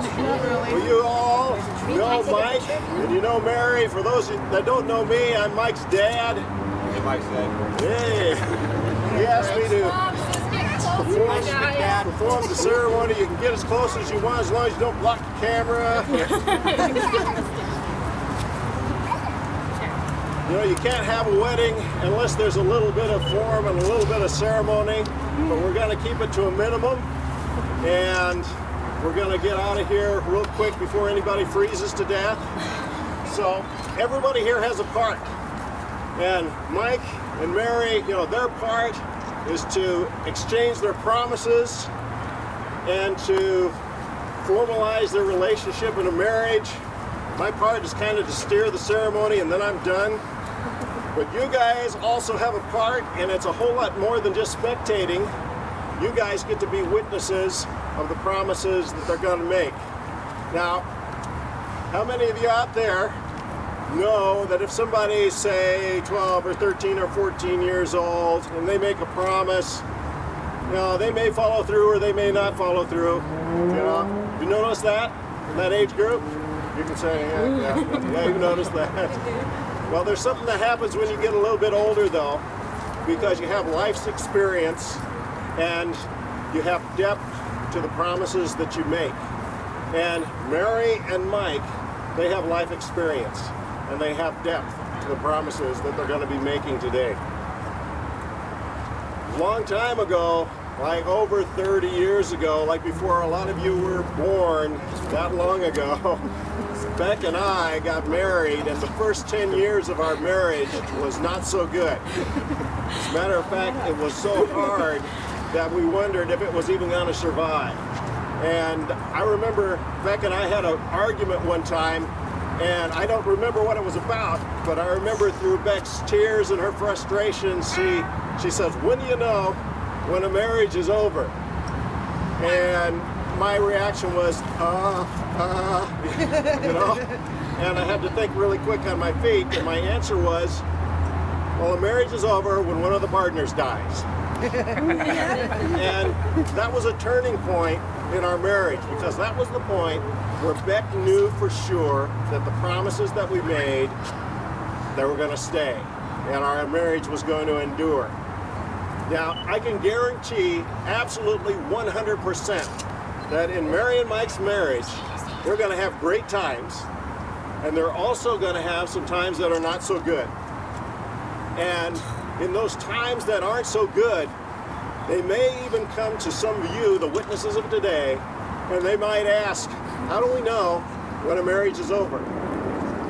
Well, you all know Mike, and you know Mary. For those that don't know me, I'm Mike's dad. Hey, Mike's dad. Hey. He asked me to perform the ceremony. You can get as close as you want as long as you don't block the camera. You know, you can't have a wedding unless there's a little bit of form and a little bit of ceremony, but we're going to keep it to a minimum, and we're going to get out of here real quick before anybody freezes to death. So everybody here has a part, and Mike and Mary, you know, their part is to exchange their promises and to formalize their relationship in a marriage. My part is kind of to steer the ceremony, and then I'm done. But you guys also have a part, and it's a whole lot more than just spectating. You guys get to be witnesses of the promises that they're going to make. Now, how many of you out there know that if somebody, say 12 or 13 or 14 years old, and they make a promise, you know, they may follow through or they may not follow through? You know, you notice that in that age group? You can say, yeah, you noticed that. Well, there's something that happens when you get a little bit older, though, because you have life's experience and you have depth to the promises that you make. And Mary and Mike, they have life experience and they have depth to the promises that they're going to be making today. A long time ago, like over 30 years ago, like before a lot of you were born, that long ago, Beck and I got married, and the first 10 years of our marriage was not so good. As a matter of fact, it was so hard that we wondered if it was even going to survive. And I remember Beck and I had an argument one time, and I don't remember what it was about, but I remember through Beck's tears and her frustration, she says, "When do you know when a marriage is over?" And my reaction was, you know, and I had to think really quick on my feet, and my answer was, well, a marriage is over when one of the partners dies. And that was a turning point in our marriage, because that was the point where Beck knew for sure that the promises that we made, they were going to stay, and our marriage was going to endure. Now, I can guarantee absolutely 100% that in Mary and Mike's marriage, they're going to have great times, and they're also going to have some times that are not so good. And in those times that aren't so good, they may even come to some of you, the witnesses of today, and they might ask, how do we know when a marriage is over?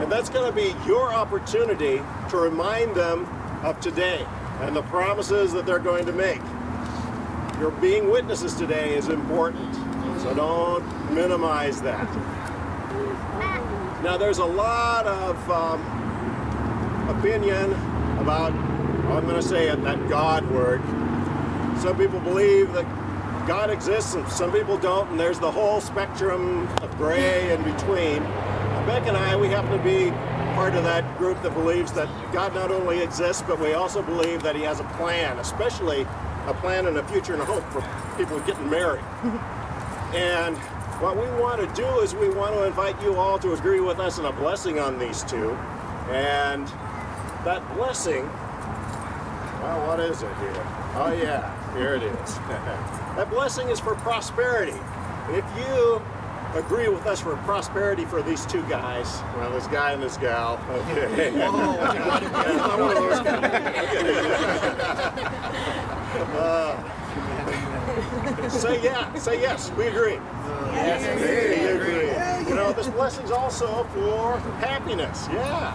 And that's going to be your opportunity to remind them of today and the promises that they're going to make. Your being witnesses today is important, so don't minimize that. Now, there's a lot of opinion about, I'm going to say it, that God word. Some people believe that God exists and some people don't, and there's the whole spectrum of gray in between. Beck and I, we happen to be part of that group that believes that God not only exists, but we also believe that he has a plan, especially a plan and a future and a hope for people getting married. And what we want to do is we want to invite you all to agree with us in a blessing on these two. And that blessing, well, what is it here? Oh yeah, here it is. That blessing is for prosperity. If you agree with us for prosperity for these two guys, well, this guy and this gal, okay. Say yeah, say yes, we agree. Yes, we agree. You know, this blessing's also for happiness, yeah.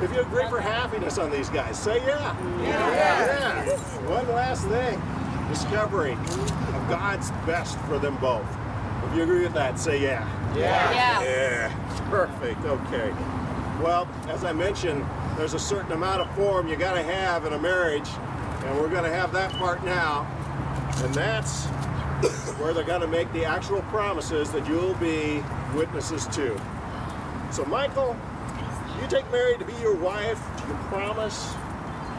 If you agree for happiness on these guys, say yeah. Yeah. One last thing, discovery of God's best for them both. If you agree with that, say yeah. Yeah. Perfect, okay. Well, as I mentioned, there's a certain amount of form you gotta have in a marriage, and we're gonna have that part now, and that's where they're gonna make the actual promises that you'll be witnesses to. So Michael, you take Mary to be your wife. Do you promise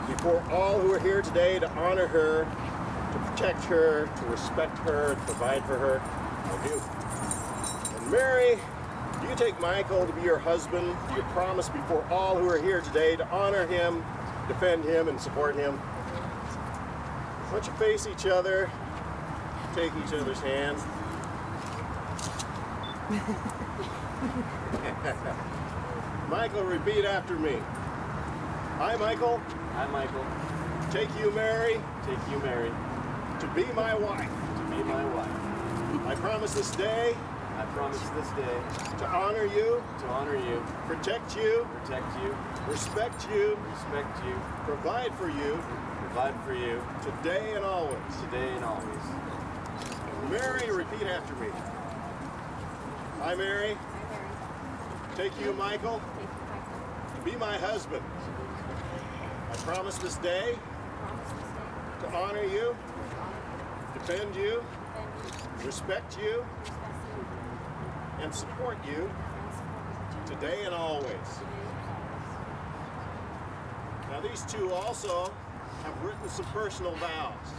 before all who are here today to honor her, to protect her, to respect her, to provide for her? I do. And Mary, do you take Michael to be your husband? Do you promise before all who are here today to honor him, defend him, and support him? Why don't you face each other, take each other's hands. Michael, repeat after me. I, Michael. I, Michael. Take you, Mary. Take you, Mary. To be my wife. To be my wife. I promise this day. I promise this day. To honor you. To honor you. Protect you. Protect you. Respect you. Respect you. Provide for you. Provide for you. Today and always. Today and always. Mary, repeat after me. I, Mary. Take you, Michael. To be my husband. I promise this day. To honor you. Defend you. Respect you. And support you. Today and always. Now these two also have written some personal vows.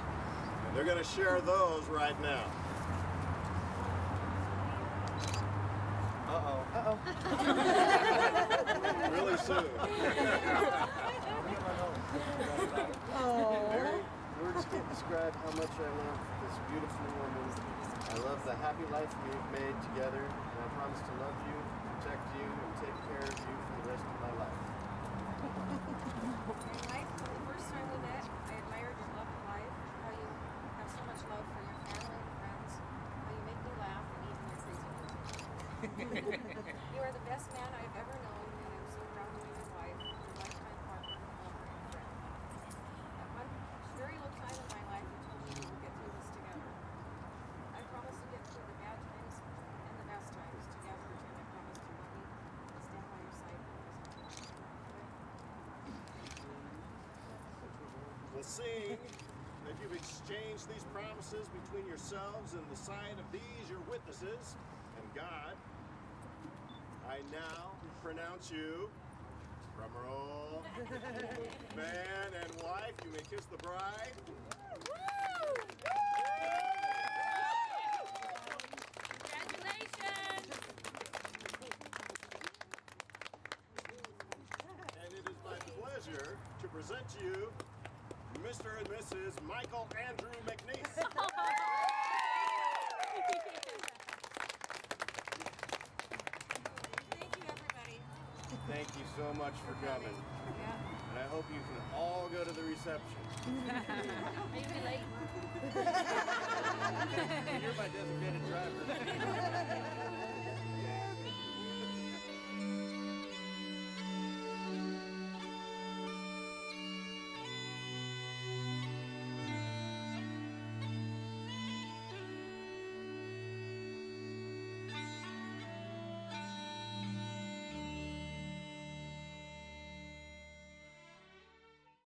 And they're going to share those right now. Uh-oh. Really soon. Mary, words can't describe how much I love this beautiful woman. I love the happy life we've made together, and I promise to love you, protect you, and take care of you for the rest of my life. Mike, the first time we met, I admired your love of life, how you have so much love for your family and friends, how you make me laugh, and even your crazy mood. You are the best man I've ever known, and I'm so proud to be your wife, your lifetime partner, lover, and friend. At one very little time in my life, you told me we would get through this together. I promise to get through the bad times and the best times together, and I promise to love you and stand by your side for the rest of my life. We'll see that you've exchanged these promises between yourselves and the sight of these your witnesses and God. I now pronounce you, drum roll, man and wife. You may kiss the bride. Congratulations! And it is my pleasure to present to you Mr. and Mrs. Michael Andrew McNeese. Thank you, everybody. Thank you so much for coming. Yeah. And I hope you can all go to the reception. Are you late? You're my designated driver.